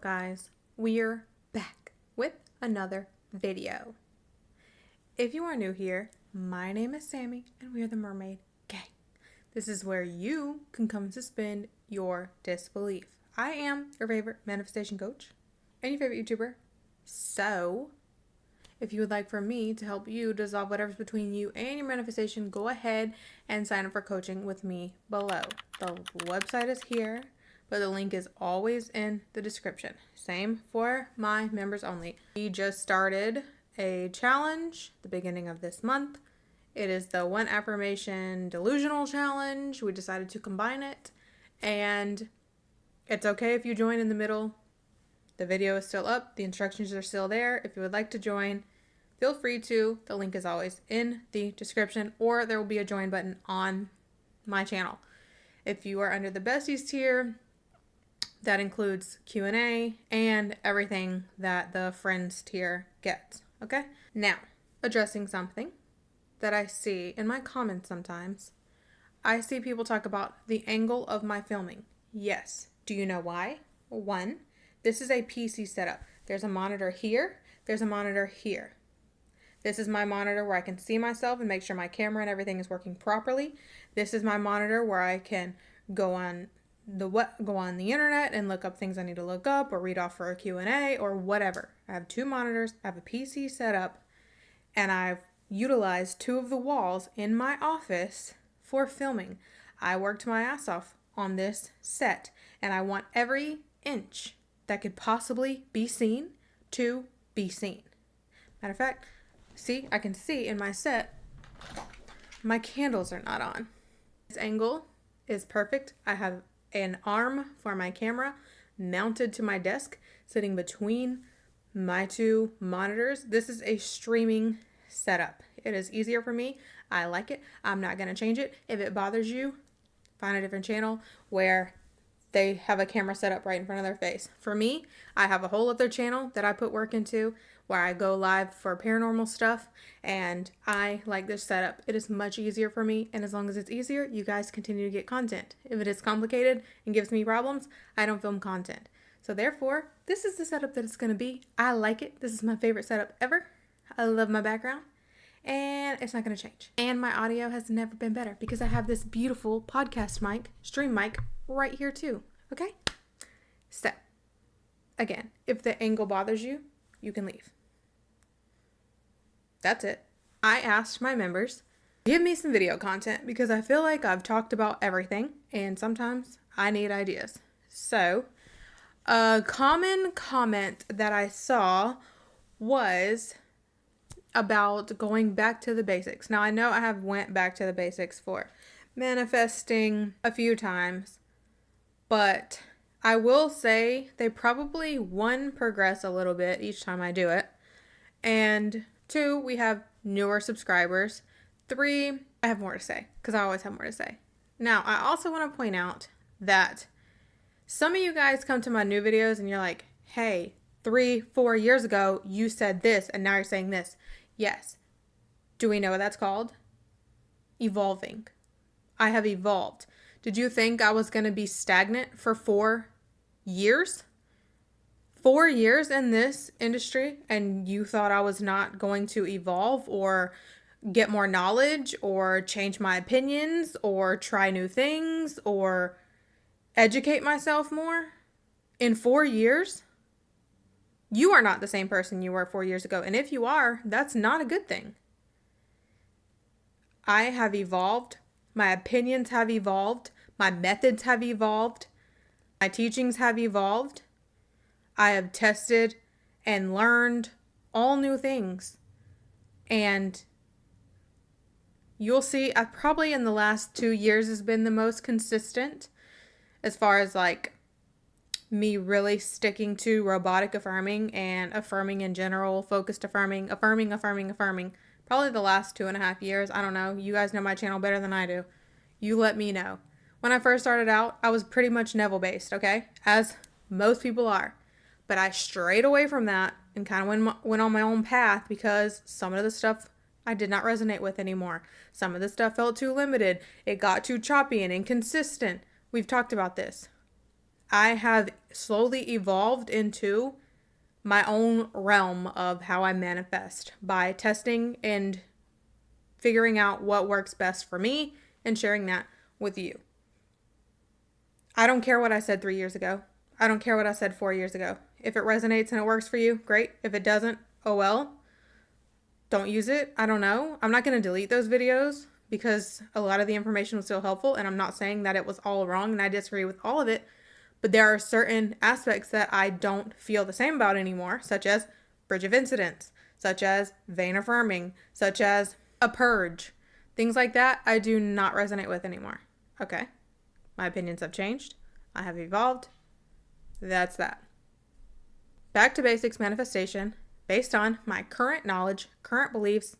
guys? We're back with another video. If you are new here, my name is Sammy and we are the Mermaid Gang. This is where you can come suspend your disbelief. I am your favorite manifestation coach and your favorite YouTuber. So, if you would like for me to help you dissolve whatever's between you and your manifestation, go ahead and sign up for coaching with me below. The website is here, but the link is always in the description. Same for my members only. We just started a challenge the beginning of this month. It is the 1 affirmation delusional challenge. We decided to combine it, and it's okay if you join in the middle. The video is still up. The instructions are still there. If you would like to join, feel free to. The link is always in the description, or there will be a join button on my channel. If you are under the besties tier, that includes Q&A and everything that the friends tier gets. Okay? Now, addressing something that I see in my comments sometimes. I see people talk about the angle of my filming. Yes. Do you know why? 1, this is a PC setup. There's a monitor here. There's a monitor here. This is my monitor where I can see myself and make sure my camera and everything is working properly. This is my monitor where I can go on the internet and look up things I need to look up or read off for a Q&A or whatever. I have 2 monitors. I have a PC set up, and I've utilized 2 of the walls in my office for filming. I worked my ass off on this set, and I want every inch that could possibly be seen to be seen. Matter of fact, see, I can see in my set, my candles are not on. This angle is perfect. I have an arm for my camera mounted to my desk, sitting between my 2 monitors. This is a streaming setup. It is easier for me. I like it. I'm not going to change it. If it bothers you, find a different channel where they have a camera set up right in front of their face. For me, I have a whole other channel that I put work into where I go live for paranormal stuff, and I like this setup. It is much easier for me, and as long as it's easier, you guys continue to get content. If it is complicated and gives me problems, I don't film content. So therefore, this is the setup that it's going to be. I like it. This is my favorite setup ever. I love my background, and it's not going to change. And my audio has never been better because I have this beautiful podcast mic, stream mic, right here too. Okay? So, again, if the angle bothers you, you can leave. That's it. I asked my members, give me some video content because I feel like I've talked about everything and sometimes I need ideas. So, a common comment that I saw was about going back to the basics. Now, I know I have went back to the basics for manifesting a few times, but I will say they probably, 1, progress a little bit each time I do it, and 2, we have newer subscribers. 3, I have more to say because I always have more to say. Now, I also want to point out that some of you guys come to my new videos and you're like, hey, 3-4 years ago, you said this and now you're saying this. Yes. Do we know what that's called? Evolving. I have evolved. Did you think I was going to be stagnant for 4 years? 4 years in this industry, and you thought I was not going to evolve or get more knowledge or change my opinions or try new things or educate myself more? In 4 years? You are not the same person you were 4 years ago. And if you are, that's not a good thing. I have evolved. My opinions have evolved. My methods have evolved. My teachings have evolved. I have tested and learned all new things. And you'll see, I probably in the last 2 years has been the most consistent as far as like me really sticking to robotic affirming and affirming in general, focused affirming. Probably the last 2.5 years. I don't know. You guys know my channel better than I do. You let me know. When I first started out, I was pretty much Neville based, okay? As most people are. But I strayed away from that and kind of went on my own path because some of the stuff I did not resonate with anymore. Some of the stuff felt too limited. It got too choppy and inconsistent. We've talked about this. I have slowly evolved into my own realm of how I manifest by testing and figuring out what works best for me and sharing that with you. I don't care what I said 3 years ago. I don't care what I said 4 years ago. If it resonates and it works for you, great. If it doesn't, oh well. Don't use it. I don't know. I'm not going to delete those videos because a lot of the information was still helpful, and I'm not saying that it was all wrong and I disagree with all of it, but there are certain aspects that I don't feel the same about anymore, such as bridge of incidents, such as vein affirming, such as a purge. Things like that I do not resonate with anymore. Okay. My opinions have changed. I have evolved. That's that. Back to basics manifestation based on my current knowledge, current beliefs,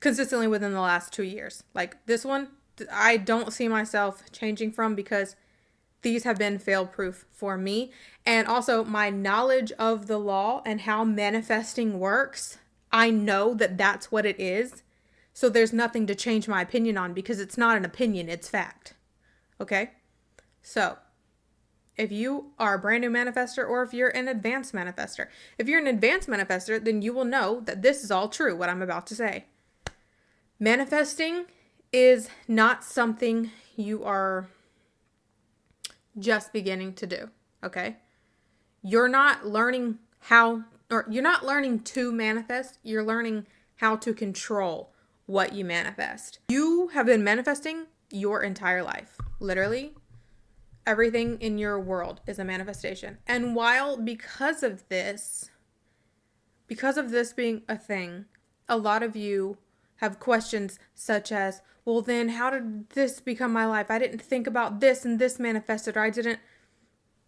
consistently within the last 2 years. Like this one, I don't see myself changing from because these have been fail proof for me. And also my knowledge of the law and how manifesting works, I know that that's what it is. So there's nothing to change my opinion on because it's not an opinion, it's fact. Okay? So if you are a brand new manifester or if you're an advanced manifester, if you're an advanced manifester, then you will know that this is all true, what I'm about to say. Manifesting is not something you are just beginning to do, okay? You're not learning you're not learning to manifest, you're learning how to control what you manifest. You have been manifesting your entire life. Literally, everything in your world is a manifestation. And while because of this being a thing, a lot of you have questions such as, well, then how did this become my life? I didn't think about this and this manifested, or I didn't.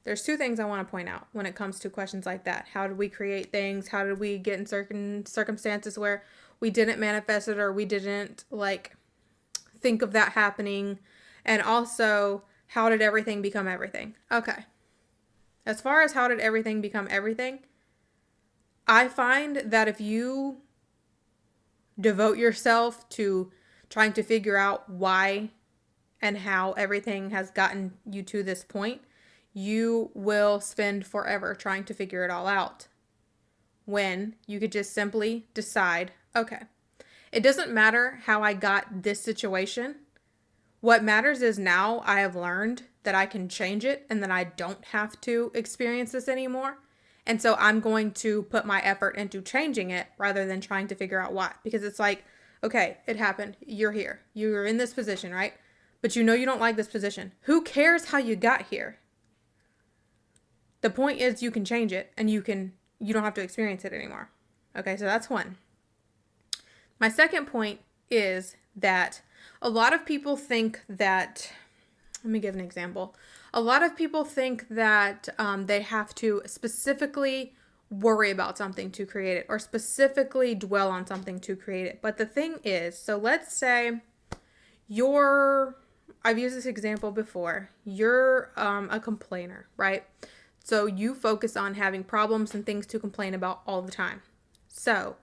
There's 2 things I want to point out when it comes to questions like that. How did we create things? How did we get in certain circumstances where we didn't manifest it or we didn't think of that happening? And also, how did everything become everything? Okay. As far as how did everything become everything, I find that if you devote yourself to trying to figure out why and how everything has gotten you to this point, you will spend forever trying to figure it all out. When you could just simply decide, okay, it doesn't matter how I got this situation. What matters is now I have learned that I can change it and that I don't have to experience this anymore. And so I'm going to put my effort into changing it rather than trying to figure out why. Because it's like, okay, it happened. You're here. You're in this position, right? But you know you don't like this position. Who cares how you got here? The point is you can change it and you don't have to experience it anymore. Okay, so that's one. My second point is that a lot of people think that, let me give an example. A lot of people think that they have to specifically worry about something to create it or specifically dwell on something to create it. But the thing is, so let's say I've used this example before, you're a complainer, right? So you focus on having problems and things to complain about all the time. So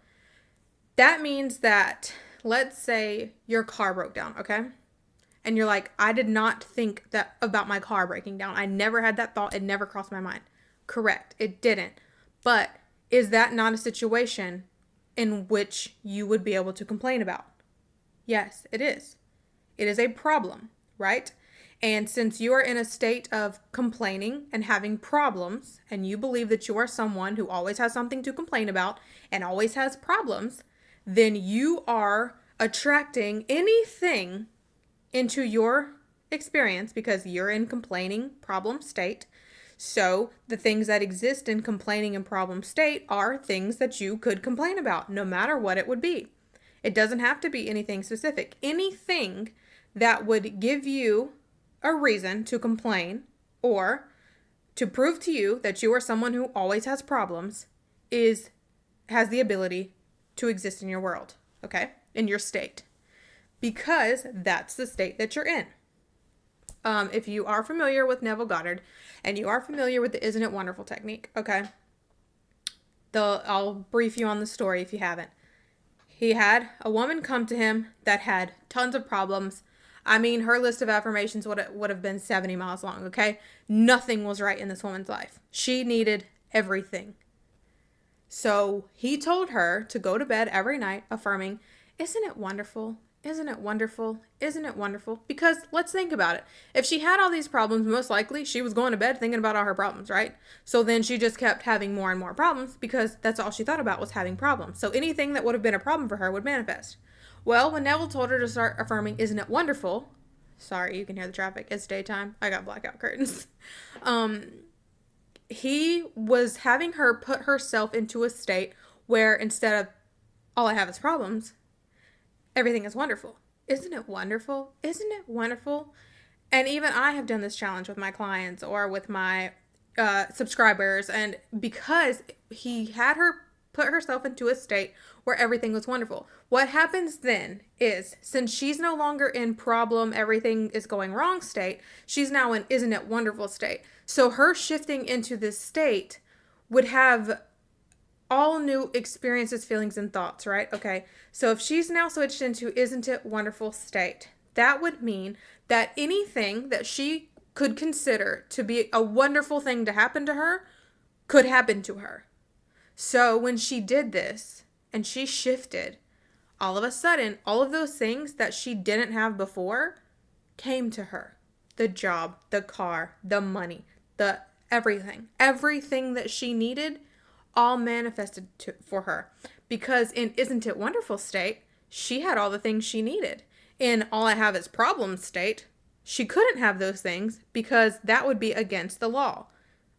that means that, let's say your car broke down, okay? And you're like, I did not think that about my car breaking down. I never had that thought. It never crossed my mind. Correct. It didn't. But is that not a situation in which you would be able to complain about? Yes, it is. It is a problem, right? And since you are in a state of complaining and having problems, and you believe that you are someone who always has something to complain about and always has problems, then you are attracting anything into your experience because you're in complaining problem state. So the things that exist in complaining and problem state are things that you could complain about, no matter what it would be. It doesn't have to be anything specific. Anything that would give you a reason to complain or to prove to you that you are someone who always has problems has the ability to exist in your world, okay? In your state. Because that's the state that you're in. If you are familiar with Neville Goddard and you are familiar with the Isn't It Wonderful technique, okay? I'll brief you on the story if you haven't. He had a woman come to him that had tons of problems. I mean, her list of affirmations would have been 70 miles long, okay? Nothing was right in this woman's life. She needed everything. So he told her to go to bed every night affirming, "Isn't it wonderful? Isn't it wonderful? Isn't it wonderful?" Because let's think about it. If she had all these problems, most likely she was going to bed thinking about all her problems, right? So then she just kept having more and more problems because that's all she thought about was having problems. So anything that would have been a problem for her would manifest. Well, when Neville told her to start affirming, "Isn't it wonderful?" Sorry, you can hear the traffic. It's daytime. I got blackout curtains. He was having her put herself into a state where instead of all I have is problems, everything is wonderful. Isn't it wonderful? Isn't it wonderful? And even I have done this challenge with my clients or with my subscribers. And because he had her put herself into a state where everything was wonderful, what happens then is, since she's no longer in problem, everything is going wrong state, she's now in isn't it wonderful state. So her shifting into this state would have all new experiences, feelings, and thoughts, right? Okay, so if she's now switched into isn't it wonderful state, that would mean that anything that she could consider to be a wonderful thing to happen to her could happen to her. So when she did this and she shifted, all of a sudden, all of those things that she didn't have before came to her. The job, the car, the money, the everything that she needed all manifested for her. Because in isn't it wonderful state, she had all the things she needed. In all I have is problems state, she couldn't have those things because that would be against the law,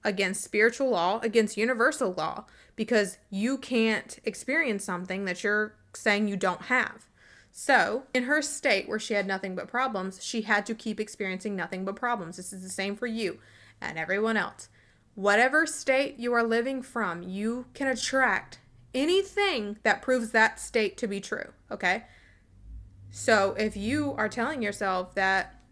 against spiritual law, against universal law, because you can't experience something that you're saying you don't have. So in her state where she had nothing but problems, she had to keep experiencing nothing but problems. This is the same for you and everyone else. Whatever state you are living from, you can attract anything that proves that state to be true, okay? So if you are telling yourself that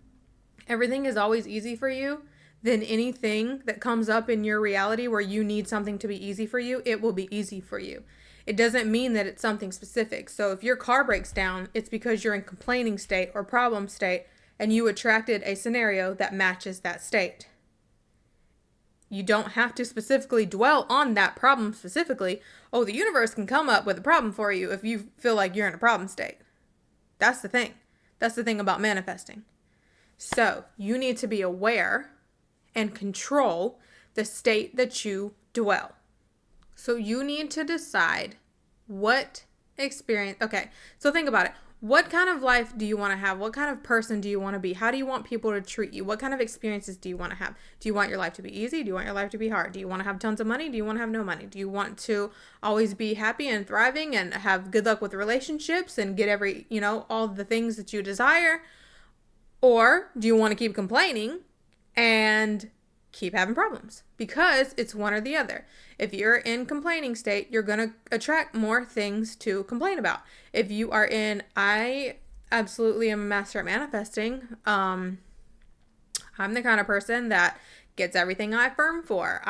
everything is always easy for you, then anything that comes up in your reality where you need something to be easy for you, it will be easy for you. It doesn't mean that it's something specific. So if your car breaks down, it's because you're in complaining state or problem state and you attracted a scenario that matches that state. You don't have to specifically dwell on that problem specifically. Oh, the universe can come up with a problem for you if you feel like you're in a problem state. That's the thing. That's the thing about manifesting. So you need to be aware and control the state that you dwell. So you need to decide what experience. Okay, so think about it. What kind of life do you want to have? What kind of person do you want to be? How do you want people to treat you? What kind of experiences do you want to have? Do you want your life to be easy? Do you want your life to be hard? Do you want to have tons of money? Do you want to have no money? Do you want to always be happy and thriving and have good luck with relationships and get all the things that you desire? Or do you want to keep complaining and keep having problems? Because it's one or the other. If you're in complaining state, you're going to attract more things to complain about. If you are in, I absolutely am a master at manifesting. I'm the kind of person that gets everything I affirm for.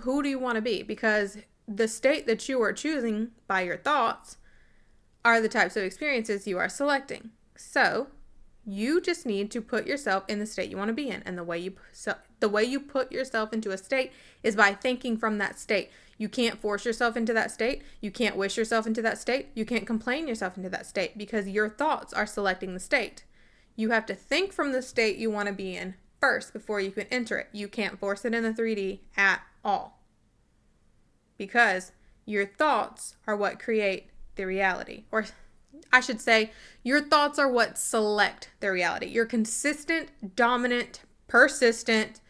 Who do you want to be? Because the state that you are choosing by your thoughts are the types of experiences you are selecting. So you just need to put yourself in the state you want to be in. And the way you put yourself into a state is by thinking from that state. You can't force yourself into that state. You can't wish yourself into that state. You can't complain yourself into that state because your thoughts are selecting the state. You have to think from the state you want to be in first before you can enter it. You can't force it in the 3D at all. Because your thoughts are what create the reality. Or I should say, your thoughts are what select the reality. Your consistent, dominant, persistent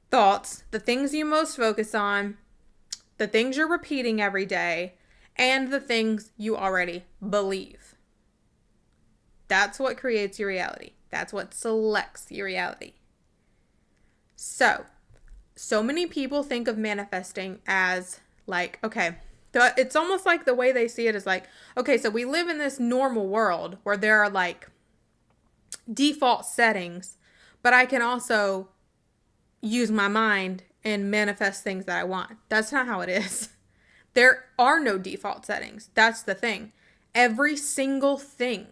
thoughts, the things you most focus on, the things you're repeating every day, and the things you already believe. That's what creates your reality. That's what selects your reality. So many people think of manifesting as like, okay, it's almost like the way they see it is like, okay, so we live in this normal world where there are like default settings, but I can also use my mind and manifest things that I want. That's not how it is. There are no default settings. That's the thing. Every single thing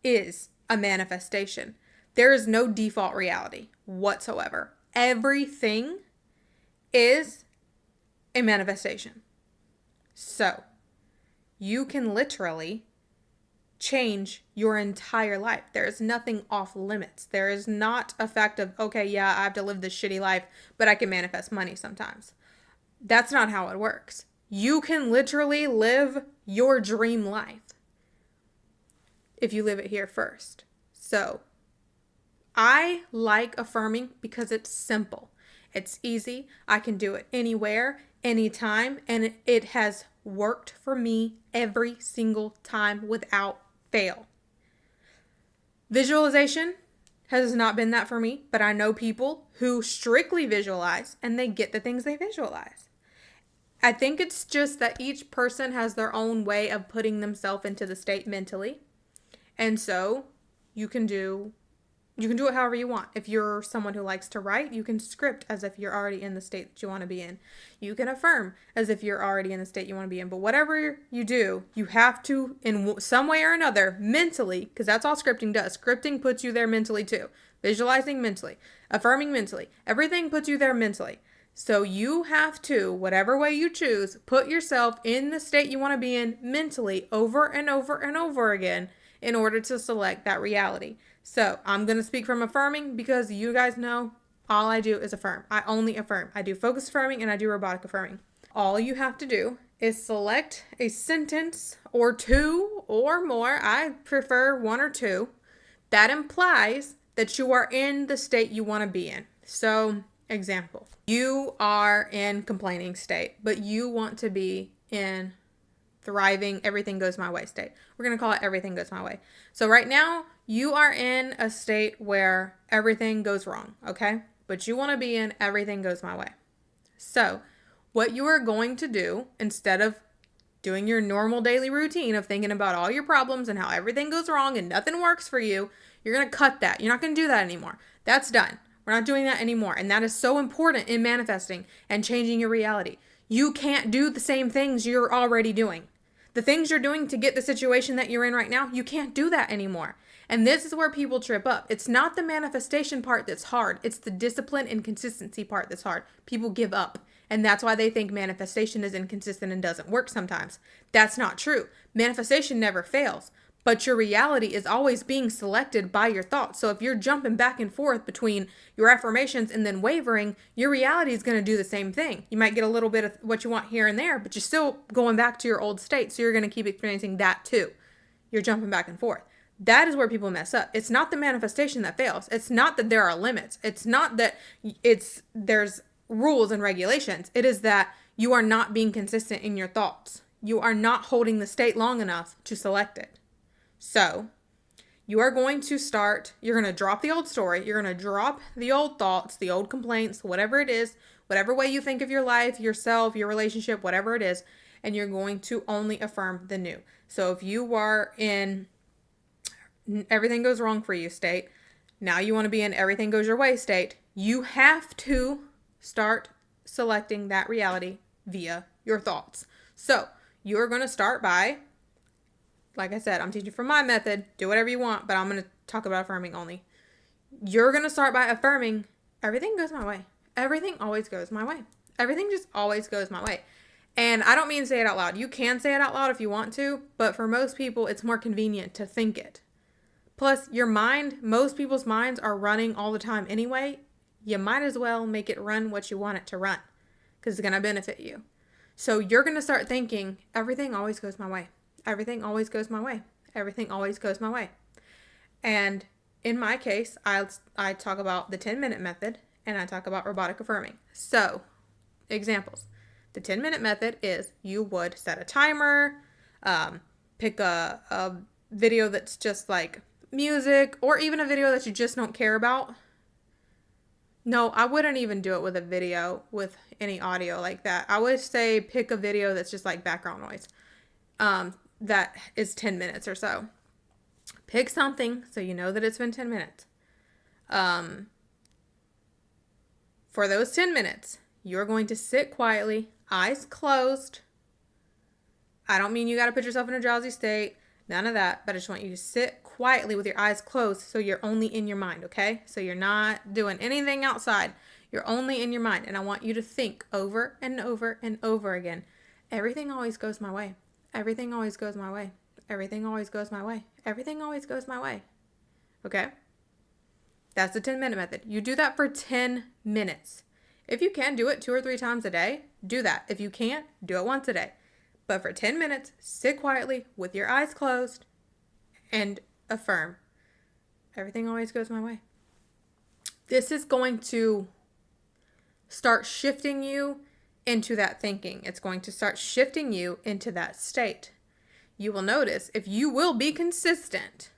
is a manifestation. There is no default reality whatsoever. Everything is a manifestation. So you can literally change your entire life. There is nothing off limits. There is not a fact of, okay, yeah, I have to live this shitty life, but I can manifest money sometimes. That's not how it works. You can literally live your dream life if you live it here first. So I like affirming because it's simple. It's easy. I can do it anywhere, anytime, and it has worked for me every single time without fail. Visualization has not been that for me, but I know people who strictly visualize and they get the things they visualize. I think it's just that each person has their own way of putting themselves into the state mentally. And so you can do it however you want. If you're someone who likes to write, you can script as if you're already in the state that you want to be in. You can affirm as if you're already in the state you want to be in. But whatever you do, you have to, in some way or another, mentally, because that's all scripting does. Scripting puts you there mentally too. Visualizing mentally. Affirming mentally. Everything puts you there mentally. So you have to, whatever way you choose, put yourself in the state you want to be in mentally over and over and over again in order to select that reality. So I'm going to speak from affirming because you guys know all I do is affirm. I only affirm. I do focus affirming and I do robotic affirming. All you have to do is select a sentence or two or more. I prefer one or two that implies that you are in the state you want to be in. So, example, you are in complaining state, but you want to be in thriving, everything goes my way state. We're going to call it everything goes my way. So right now, you are in a state where everything goes wrong, okay? But you want to be in everything goes my way. So what you are going to do, instead of doing your normal daily routine of thinking about all your problems and how everything goes wrong and nothing works for you, you're going to cut that. You're not going to do that anymore. That's done. We're not doing that anymore. And that is so important in manifesting and changing your reality. You can't do the same things you're already doing. The things you're doing to get the situation that you're in right now, you can't do that anymore. And this is where people trip up. It's not the manifestation part that's hard. It's the discipline and consistency part that's hard. People give up. And that's why they think manifestation is inconsistent and doesn't work sometimes. That's not true. Manifestation never fails. But your reality is always being selected by your thoughts. So if you're jumping back and forth between your affirmations and then wavering, your reality is going to do the same thing. You might get a little bit of what you want here and there, but you're still going back to your old state. So you're going to keep experiencing that too. You're jumping back and forth. That is where people mess up. It's not the manifestation that fails. It's not that there are limits. It's not that there's rules and regulations. It is that you are not being consistent in your thoughts. You are not holding the state long enough to select it. So you are going to you're going to drop the old story. You're going to drop the old thoughts, the old complaints, whatever it is, whatever way you think of your life, yourself, your relationship, whatever it is, and you're going to only affirm the new. So if you are in everything goes wrong for you state, now you want to be in everything goes your way state, you have to start selecting that reality via your thoughts. So you are going to start by, like I said, I'm teaching from my method. Do whatever you want, but I'm going to talk about affirming only. You're going to start by affirming, everything goes my way. Everything always goes my way. Everything just always goes my way. And I don't mean say it out loud. You can say it out loud if you want to, but for most people, it's more convenient to think it. Plus, your mind, most people's minds are running all the time anyway. You might as well make it run what you want it to run because it's going to benefit you. So you're going to start thinking, everything always goes my way. Everything always goes my way. Everything always goes my way. And in my case, I talk about the 10-minute method and I talk about robotic affirming. So, examples. The 10-minute method is you would set a timer, pick a video that's just like music or even a video that you just don't care about. No, I wouldn't even do it with a video with any audio like that. I would say pick a video that's just like background noise. That is 10 minutes or so. Pick something so you know that it's been 10 minutes. For those 10 minutes, you're going to sit quietly, eyes closed. I don't mean you got to put yourself in a drowsy state. None of that. But I just want you to sit quietly with your eyes closed, so you're only in your mind, okay? So you're not doing anything outside. You're only in your mind. And I want you to think over and over and over again. Everything always goes my way. Everything always goes my way. Everything always goes my way. Everything always goes my way. Okay? That's the 10-minute method. You do that for 10 minutes. If you can do it 2 or 3 times a day, do that. If you can't, do it once a day. But for 10 minutes, sit quietly with your eyes closed and affirm. Everything always goes my way. This is going to start shifting you into that thinking. It's going to start shifting you into that state. You will notice if you will be consistent,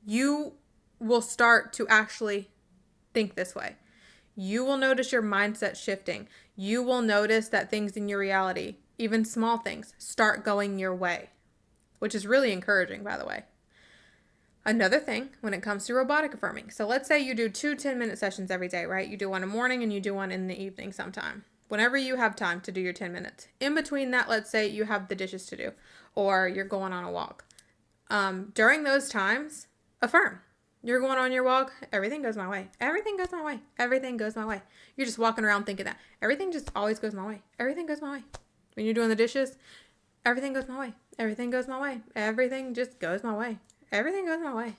you will start to actually think this way. You will notice your mindset shifting. You will notice that things in your reality, even small things, start going your way, which is really encouraging, by the way. Another thing when it comes to robotic affirming. So let's say you do 2 10-minute sessions every day, right? You do one in the morning and you do one in the evening sometime. Whenever you have time to do your 10 minutes. In between that, let's say you have the dishes to do or you're going on a walk. During those times, affirm. You're going on your walk. Everything goes my way. Everything goes my way. Everything goes my way. You're just walking around thinking that. Everything just always goes my way. Everything goes my way. When you're doing the dishes, everything goes my way. Everything goes my way. Everything just goes my way. Everything goes my way.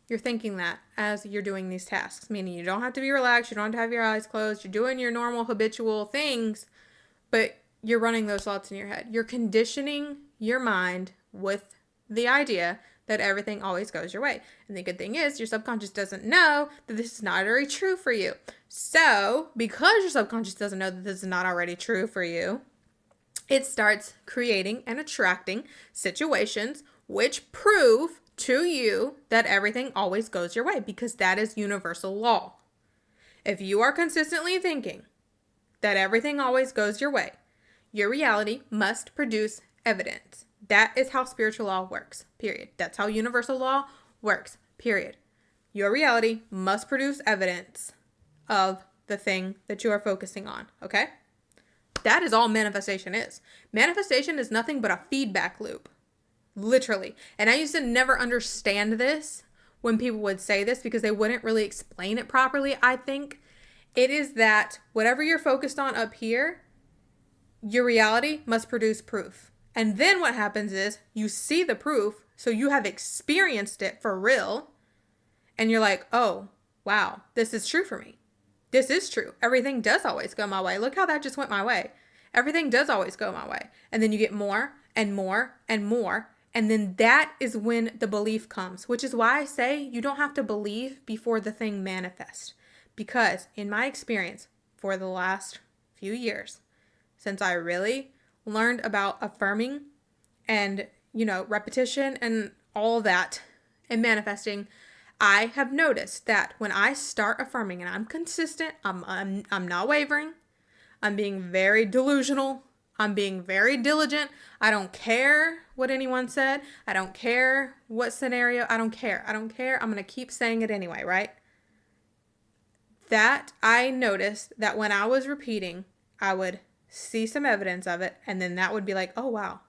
You're thinking that as you're doing these tasks, meaning you don't have to be relaxed. You don't have to have your eyes closed. You're doing your normal habitual things, but you're running those thoughts in your head. You're conditioning your mind with the idea that everything always goes your way. And the good thing is your subconscious doesn't know that this is not already true for you. So because your subconscious doesn't know that this is not already true for you, it starts creating and attracting situations which prove to you that everything always goes your way, because that is universal law. If you are consistently thinking that everything always goes your way, your reality must produce evidence. That is how spiritual law works, period. That's how universal law works, period. Your reality must produce evidence of the thing that you are focusing on, okay? That is all manifestation is. Manifestation is nothing but a feedback loop. Literally. And I used to never understand this when people would say this because they wouldn't really explain it properly, I think. It is that whatever you're focused on up here, your reality must produce proof. And then what happens is you see the proof, so you have experienced it for real. And you're like, oh, wow, this is true for me. This is true. Everything does always go my way. Look how that just went my way. Everything does always go my way. And then you get more and more and more. And then that is when the belief comes, which is why I say you don't have to believe before the thing manifests. Because in my experience for the last few years, since I really learned about affirming and, repetition and all that and manifesting, I have noticed that when I start affirming and I'm consistent, I'm not wavering, I'm being very delusional, I'm being very diligent. I don't care what anyone said. I don't care what scenario. I don't care. I'm going to keep saying it anyway, right? That I noticed that when I was repeating, I would see some evidence of it. And then that would be like, oh, wow,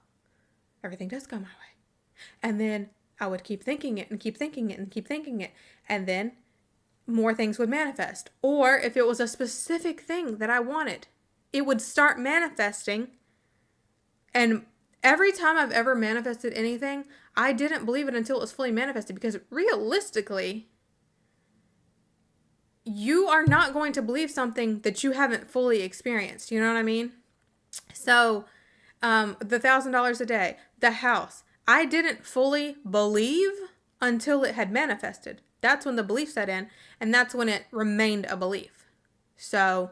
everything does go my way. And then I would keep thinking it and keep thinking it and keep thinking it. And then more things would manifest. Or if it was a specific thing that I wanted, it would start manifesting. And every time I've ever manifested anything, I didn't believe it until it was fully manifested, because realistically, you are not going to believe something that you haven't fully experienced. You know what I mean? So, the $1,000 a day, the house, I didn't fully believe until it had manifested. That's when the belief set in, and that's when it remained a belief. So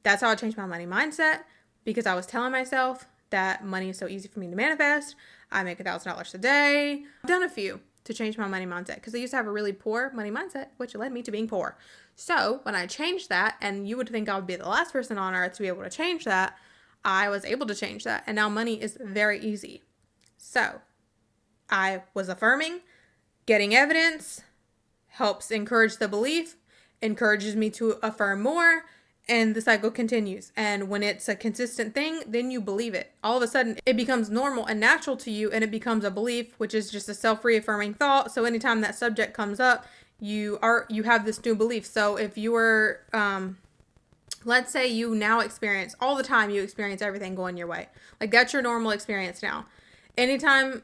that's how I changed my money mindset, because I was telling myself that money is so easy for me to manifest. I make $1,000 a day. I've done a few to change my money mindset because I used to have a really poor money mindset, which led me to being poor. So when I changed that, and you would think I would be the last person on earth to be able to change that, I was able to change that. And now money is very easy. So I was affirming, getting evidence, helps encourage the belief, encourages me to affirm more, And the cycle continues. And when it's a consistent thing, then you believe it. All of a sudden, it becomes normal and natural to you, and it becomes a belief, which is just a self-reaffirming thought. So anytime that subject comes up, you have this new belief. So if you were, let's say you now experience, all the time you experience everything going your way. Like, that's your normal experience now. Anytime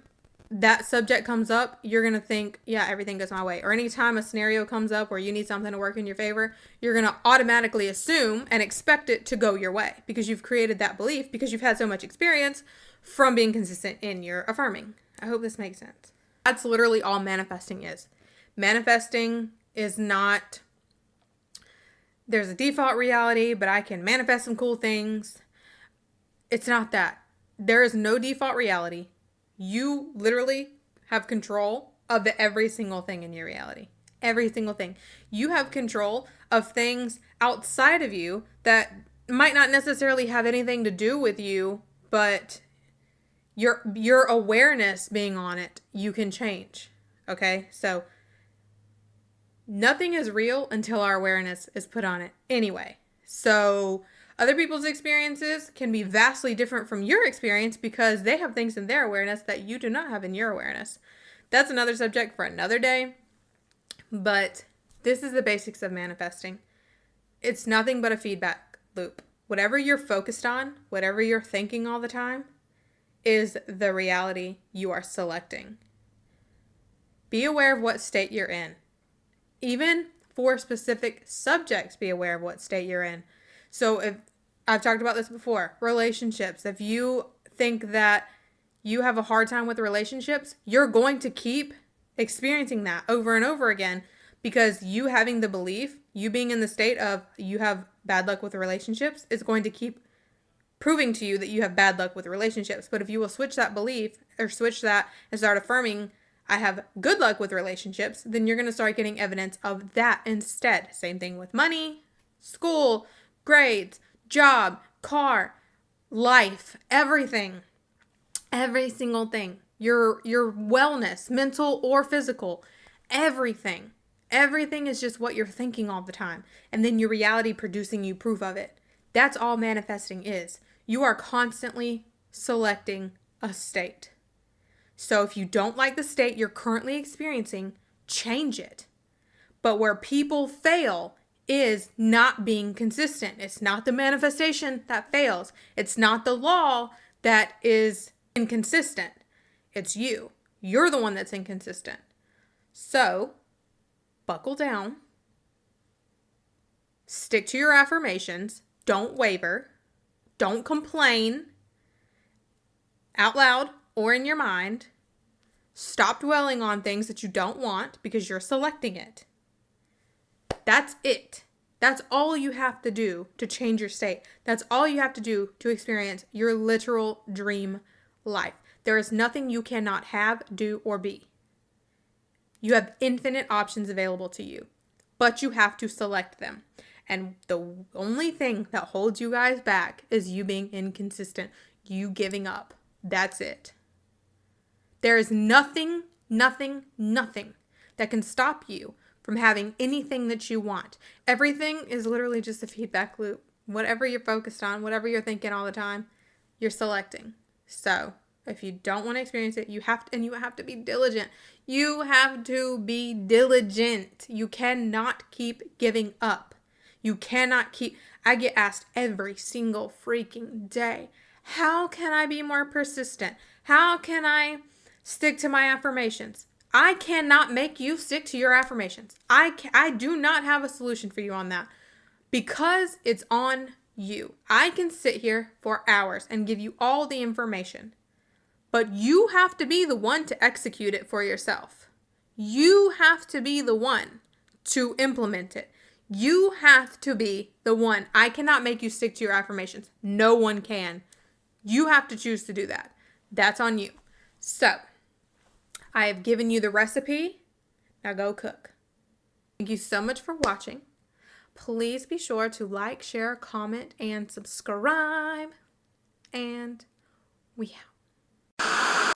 that subject comes up, you're going to think, yeah, everything goes my way. Or anytime a scenario comes up where you need something to work in your favor, you're going to automatically assume and expect it to go your way because you've created that belief, because you've had so much experience from being consistent in your affirming. I hope this makes sense. That's literally all manifesting is. Manifesting is not, there's a default reality, but I can manifest some cool things. It's not that. There is no default reality. You literally have control of every single thing in your reality. Every single thing. You have control of things outside of you that might not necessarily have anything to do with you, but your awareness being on it, you can change. Okay? So nothing is real until our awareness is put on it anyway. So other people's experiences can be vastly different from your experience because they have things in their awareness that you do not have in your awareness. That's another subject for another day. But this is the basics of manifesting. It's nothing but a feedback loop. Whatever you're focused on, whatever you're thinking all the time, is the reality you are selecting. Be aware of what state you're in. Even for specific subjects, be aware of what state you're in. So if I've talked about this before, relationships. If you think that you have a hard time with relationships, you're going to keep experiencing that over and over again because you having the belief, you being in the state of you have bad luck with relationships is going to keep proving to you that you have bad luck with relationships. But if you will switch that belief or switch that and start affirming, I have good luck with relationships, then you're going to start getting evidence of that instead. Same thing with money, school, grades, job, car, life, everything. Every single thing. Your wellness, mental or physical, everything. Everything is just what you're thinking all the time. And then your reality producing you proof of it. That's all manifesting is. You are constantly selecting a state. So if you don't like the state you're currently experiencing, change it. But where people fail is not being consistent. It's not the manifestation that fails. It's not the law that is inconsistent. It's you. You're the one that's inconsistent. So, buckle down. Stick to your affirmations. Don't waver. Don't complain out loud or in your mind. Stop dwelling on things that you don't want because you're selecting it. That's it. That's all you have to do to change your state. That's all you have to do to experience your literal dream life. There is nothing you cannot have, do, or be. You have infinite options available to you, but you have to select them. And the only thing that holds you guys back is you being inconsistent, you giving up. That's it. There is nothing that can stop you from having anything that you want. Everything is literally just a feedback loop. Whatever you're focused on, whatever you're thinking all the time, you're selecting. So if you don't want to experience it, you have to be diligent. You have to be diligent. You cannot keep giving up. You cannot keep, I get asked every single freaking day, how can I be more persistent? How can I stick to my affirmations? I cannot make you stick to your affirmations. I do not have a solution for you on that because it's on you. I can sit here for hours and give you all the information, but you have to be the one to execute it for yourself. You have to be the one to implement it. You have to be the one. I cannot make you stick to your affirmations. No one can. You have to choose to do that. That's on you. So, I have given you the recipe. Now go cook. Thank you so much for watching. Please be sure to like, share, comment, and subscribe. And we out.